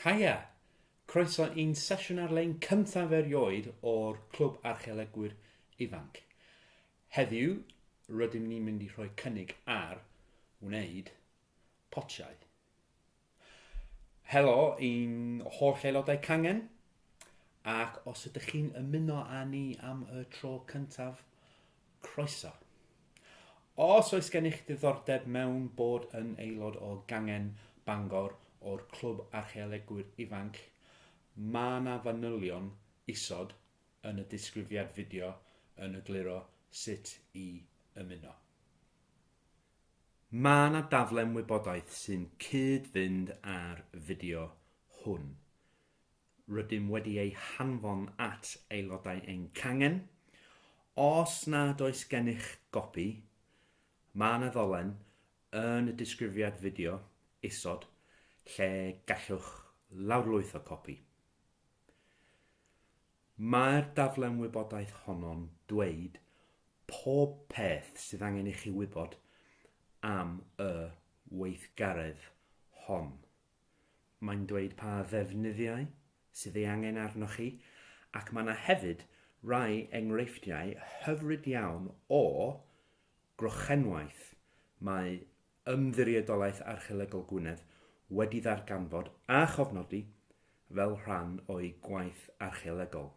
Haia, croeso i'n sesiwn ar-lein cyntaf erioed o'r Clwb Archaeolegwyr Ifanc. Heddiw, rydym ni'n mynd i rhoi cynnig ar wneud potiau. Helo i'n holl aelodau cangen, ac os ydych chi'n ymuno â ni am y tro cyntaf, croeso. Os oes gennych diddordeb mewn bod yn aelod o gangen Bangor o'r Clwb Archaeolegwyr Ifanc, mae yna fanylion isod yn y disgrifiad fideo yn egluro sut i ymuno. Mae yna daflen wybodaeth sy'n cyd-fynd ar fideo hwn. Rydym wedi ei hanfon at aelodau ein cangen. Os nad oes gennych gopi, mae yna ddolen yn y disgrifiad fideo isod lle gallwch lawrlwytho copi. Mae'r daflen wybodaeth honno'n dweud pob peth sydd angen i chi wybod am y weithgaredd hon. Mae'n dweud pa ddefnyddiau sydd ei angen arnoch chi, ac mae yna hefyd rai enghreifftiau hyfryd iawn o grochenwaith mae ymddiriedolaeth archeolegol Gwynedd wedi ddarganfod a chofnodi fel rhan o'i gwaith archeolegol.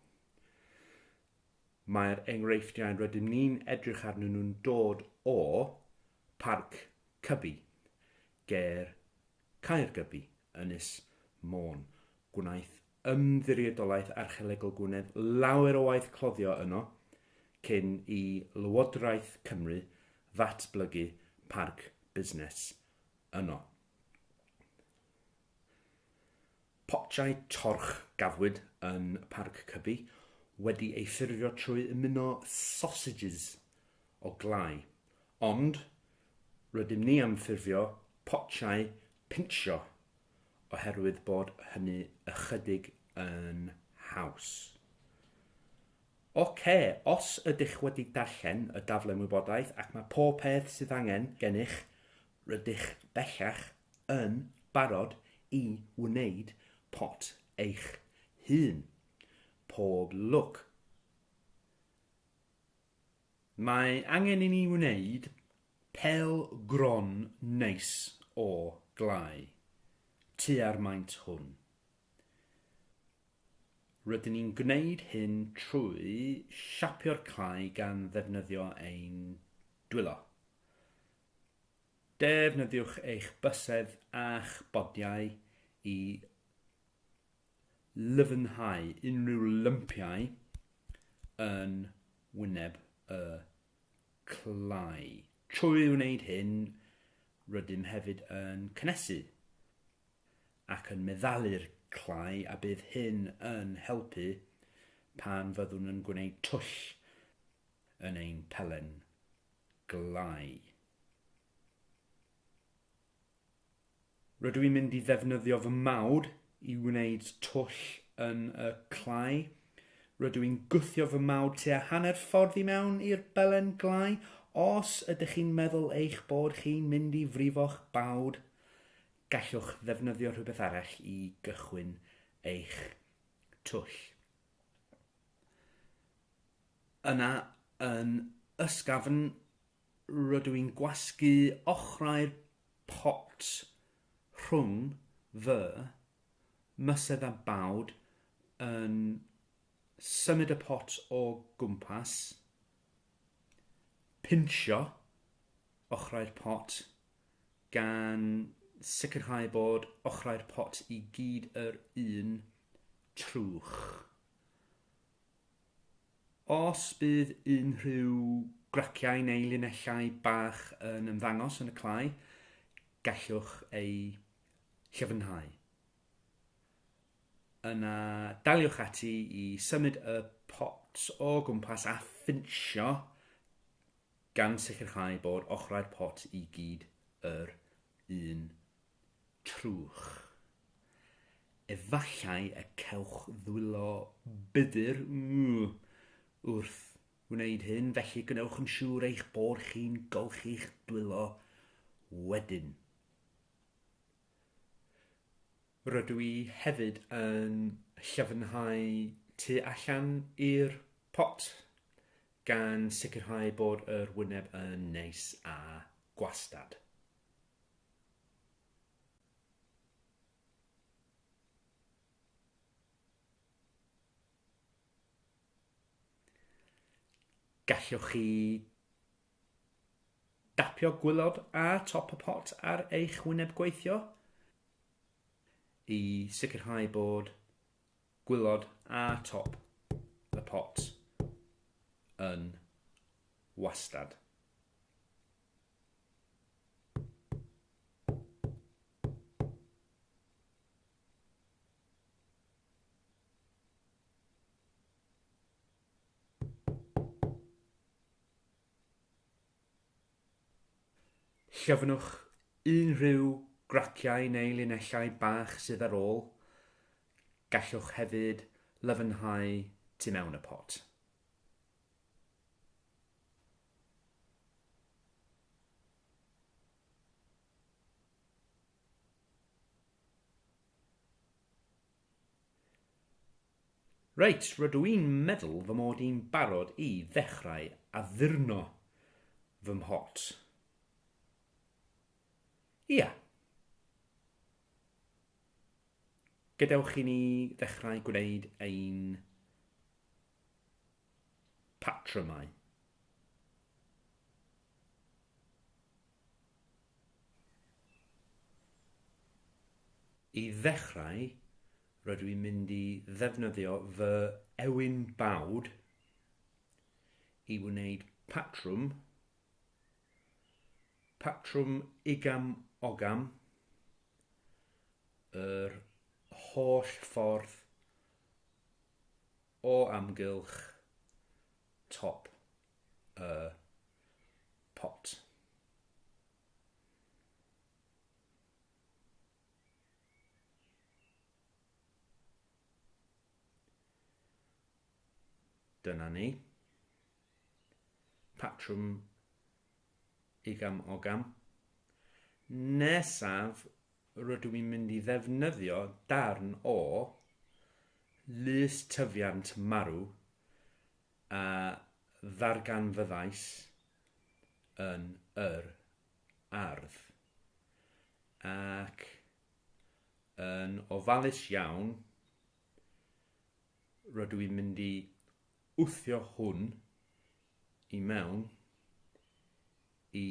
Mae'r enghreifftiau rydym ni'n edrych arnyn nhw'n dod o Parc Cybi, ger Caergybi, Ynys Môn. Gwnaeth ymddiriedolaeth archeolegol Gwynedd lawer o waith cloddio yno cyn i Lywodraeth Cymru ddatblygu parc busnes yno. Potiau torch gafwyd yn Parc Cybi wedi ei ffurfio trwy ymuno sausages o glai, ond rydym ni am ffurfio potiau pinsio oherwydd bod hynny ychydig yn haws. Os ydych wedi darllen y daflen wybodaeth ac mae pob peth sydd angen gennych, rydych bellach yn barod i wneud pot eich hun. Pob lwc. Mae angen i ni wneud pel gron neis o glai tua'r maint hwn. Rydyn ni'n gwneud hyn trwy siapio'r clai gan ddefnyddio ein dwylo. Defnyddiwch eich bysedd a'ch bodiau i lyfnhau unrhyw lympiau yn wyneb y clai. Trwy wneud hyn, rydym hefyd yn cynnesu ac yn meddalu'r clai, a bydd hyn yn helpu pan fyddwn yn gwneud twll yn ein pelen glai. Rydw i'n mynd i ddefnyddio fy mawd i wneud twll yn y clai. Rydw i'n gwthio fy mawd tua hanner ffordd i mewn i'r belen glai. Os ydych chi'n meddwl eich bod chi'n mynd i frifo'ch bawd, gallwch ddefnyddio rhywbeth arall i gychwyn eich twll. Yna yn ysgafn, rydw i'n gwasgu ochrau'r pot rhwng fy mysedd a bawd yn symud y pot o gwmpas, pinsio ochrau'r pot gan sicrhau bod ochrau'r pot i gyd yr un trwch. Os bydd unrhyw graciau neu linellau bach yn ymddangos yn y clai, gallwch ei llyfnhau. Yna daliwch ati i symud y pot o gwmpas a phinsio gan sicrhau bod ochrau'r pot i gyd yr un trwch. Efallai y cewch ddwylo budr wrth wneud hyn, felly gwnewch yn siŵr eich bod chi'n golchi'ch dwylo wedyn. Rydw i hefyd yn llyfnhau tu allan i'r pot, gan sicrhau bod yr wyneb yn neis a gwastad. Gallwch chi dapio gwylod a top y pot ar eich wyneb gweithio i sicrhau bod gwylod a top y pot yn wastad. Llyfnwch unrhyw graciau neu linellau bach sydd ar ôl. Gallwch hefyd lyfnhau tu mewn y pot. Reit, rydw i'n meddwl fy mod i'n barod i ddechrau addurno fy mhot. Ia. Gadewch i ni ddechrau gwneud ein patrymau. I ddechrau, rydw i'n mynd i ddefnyddio fy ewin bawd i wneud patrwm igam ogam, yr holl ffordd o amgylch top y pot. Dyna ni. Patrwm igam ogam. Nesaf, rydw i'n mynd i ddefnyddio darn o lys tyfiant marw a ddarganfyddais yn yr ardd, ac yn ofalus iawn rydw i'n mynd i wthio hwn i mewn i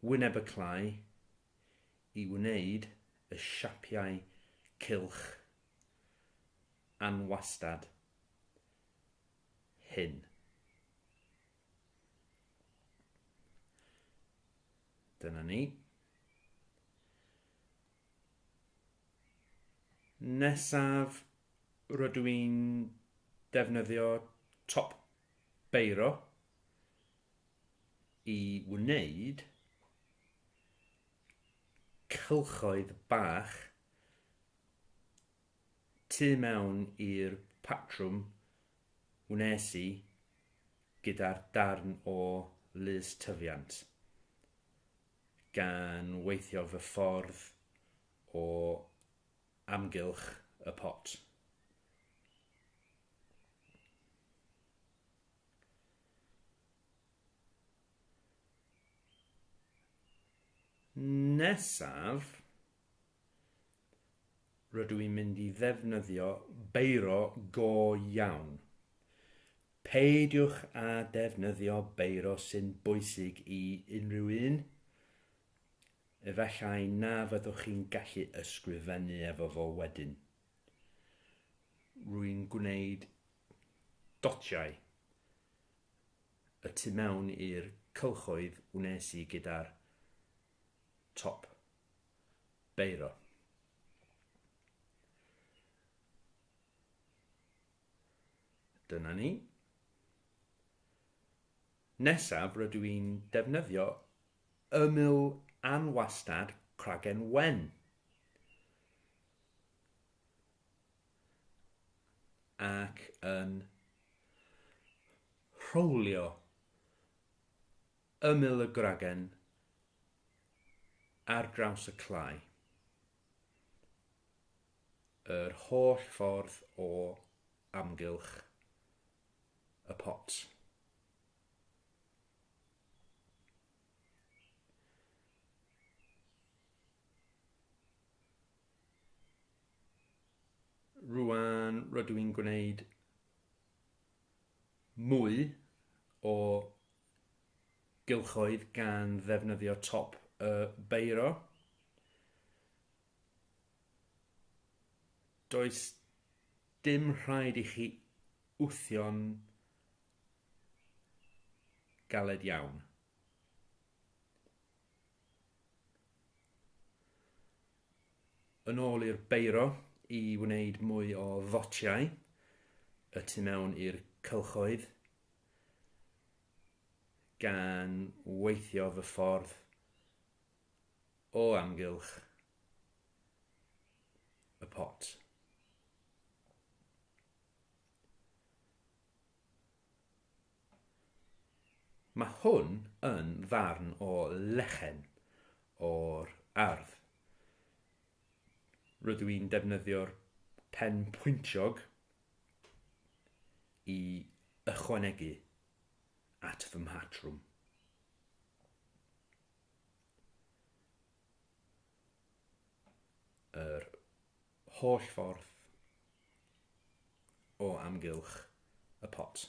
wyneb y clai i wneud y siapiau cylch anwastad hyn. Dyna ni. Nesaf, rydw i'n defnyddio top beiro i wneud cylchoedd bach tu mewn i'r patrwm wnes i gyda'r darn o lys tyfiant, gan weithio fy ffordd o amgylch y pot. Nesaf, rydw i'n mynd i ddefnyddio beiro go iawn. Peidiwch â defnyddio beiro sy'n bwysig i unrhyw un, efallai na fyddwch chi'n gallu ysgrifennu efo fo wedyn. Rwy'n gwneud dotiau y tu mewn i'r cylchoedd wnes i gyda'r top beiro. Dyna ni. Nesaf, rydw i'n defnyddio ymyl anwastad cragen wen. Ac yn rhowlio ymyl y gragen ar draws y clai. yr holl ffordd o amgylch y pot. Rwan rydw i'n gwneud mwy o gylchoedd gan ddefnyddio top y beiro. Does dim rhaid i chi wthio'n galed iawn. Yn ôl i'r beiro i wneud mwy o ddotiau, y tu mewn i'r cylchoedd, gan weithio fy ffordd o amgylch y pot. Mae hwn yn ddarn o lechen o'r ardd. Rydw i'n defnyddio'r pen pwyntiog i ychwanegu at fy mhatrwm. Yr holl ffordd o amgylch y pot.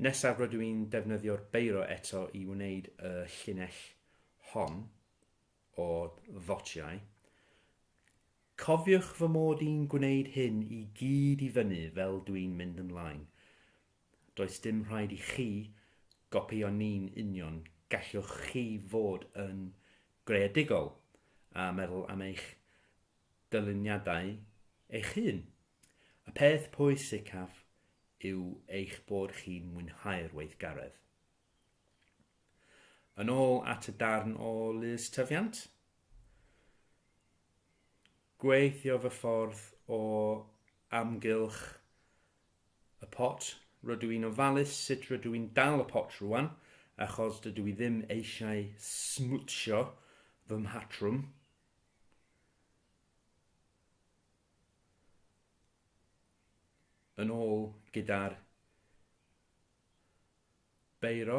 Nesaf rydw i'n defnyddio'r beiro eto i wneud y llinell hon o ddotiau. Cofiwch fy mod i'n gwneud hyn i gyd i fyny fel dwi'n mynd ymlaen. Does dim rhaid i chi gopio ni'n union. Gallwch chi fod yn greadigol a meddwl am eich dyluniadau eich hun. Y peth pwysicaf yw eich bod chi'n mwynhau'r weithgaredd. Yn ôl at y darn o lystyfiant, gweithio fy ffordd o amgylch y pot. Rydw i'n ofalus sut rydw i'n dal y pot rwan, achos dydw i ddim eisiau smwtsio fy mhatrwm. Yn ôl gyda'r beiro.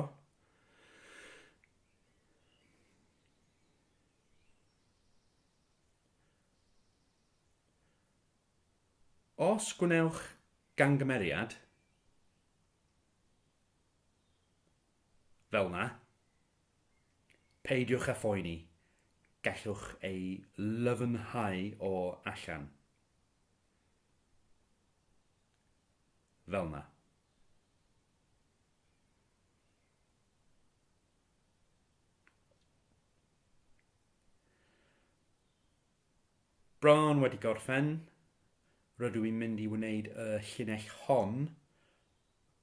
Os gwnewch gangymeriad, fel na, peidiwch â phoeni, gallwch ei lyfnhau o allan. Fel na. Bron wedi gorffen, rydw i'n mynd i wneud y llinell hon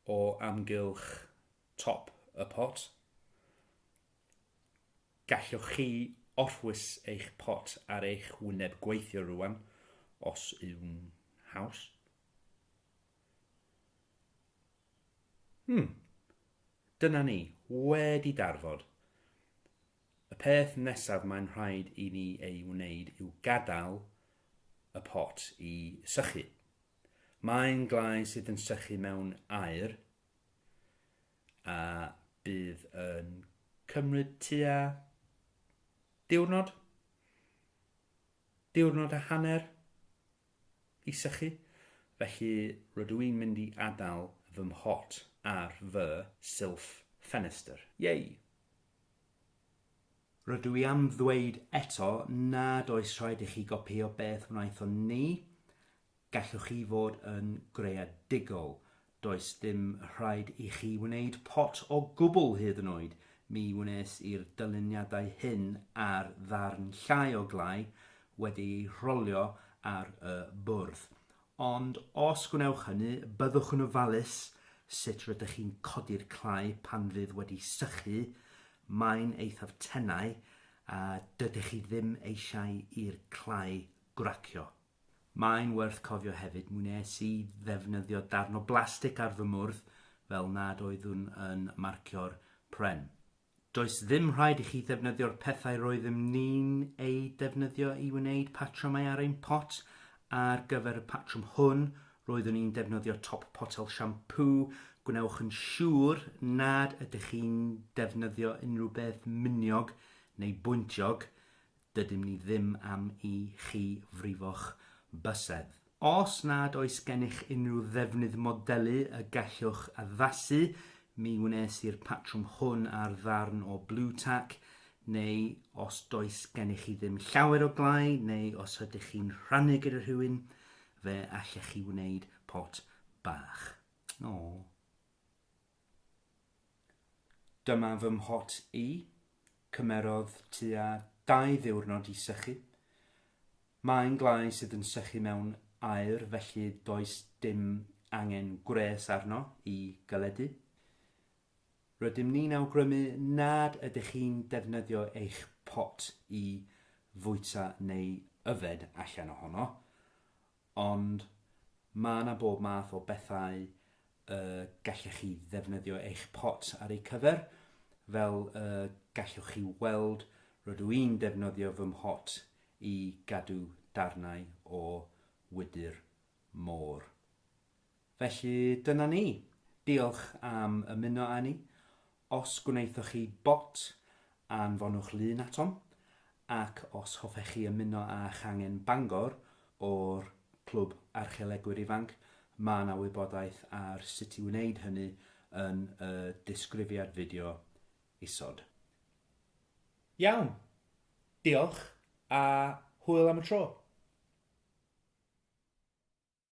o amgylch top y pot. Gallwch chi orffwys eich pot ar eich wyneb gweithio rwan, os yw'n haws. Dyna ni, wedi darfod. Y peth nesaf mae'n rhaid i ni ei wneud yw gadael y pot i sychu. Mae'n glai sydd yn sychu mewn aer a bydd yn cymryd tua diwrnod a hanner i sychu. Felly rydw i'n mynd i adael fy mhot ar fy silff ffenestr. Yei! Rydw i am ddweud eto nad oes rhaid i chi gopio beth wnaethon ni. Gallwch chi fod yn greadigol. Does dim rhaid i chi wneud pot o gwbl hyd yn oed. Mi wnes i'r dyluniadau hyn ar ddarn llai o glai wedi rholio ar y bwrdd. Ond os gwnewch hynny, byddwch yn ofalus sut rydych chi'n codi'r clai pan fydd wedi sychu. Mae'n eithaf tenau a dydych chi ddim eisiau i'r clai gracio. Mae'n werth cofio hefyd, wnes i ddefnyddio darn o blastig ar fy mwrdd fel nad oeddwn yn marcio'r pren. Does ddim rhaid i chi ddefnyddio'r pethau roeddwn ni'n ei defnyddio i wneud patrymau ar ein pot. Ar gyfer y patrwm hwn, roeddwn ni'n defnyddio top potel siampw. Gwnewch yn siŵr nad ydych chi'n defnyddio unrhyw beth miniog neu bwyntiog. Dydym ni ddim am i chi frifo'ch bysedd. Os nad oes gennych unrhyw ddefnydd modelu y gallwch addasu, mi wnes i'r patrwm hwn ar ddarn o blue tack, neu os does gennych chi ddim llawer o glai, neu os ydych chi'n rhannu gyda rhywun, fe allech chi wneud pot bach. O. Dyma fy mhot i. Cymerodd tua 2 ddiwrnod i sychu. Mae'n glai sydd yn sychu mewn aer, felly does dim angen gwres arno i galedu. Rydym ni'n awgrymu nad ydych chi'n defnyddio eich pot i fwyta neu yfed allan ohono, ond mae yna bob math o bethau gallech chi ddefnyddio eich pot ar ei cyfer. Fel gallwch chi weld, rydw i'n defnyddio fy mhot i gadw darnau o wydr môr. Felly dyna ni. Diolch am ymuno â ni. Os gwneithoch chi bot, anfonwch lun atom, ac os hoffech chi ymuno â changen Bangor o'r Clwb Archaeolegwyr Ifanc, mae yna wybodaeth ar sut i wneud hynny yn y disgrifiad fideo isod. Iawn, diolch a hwyl am y tro.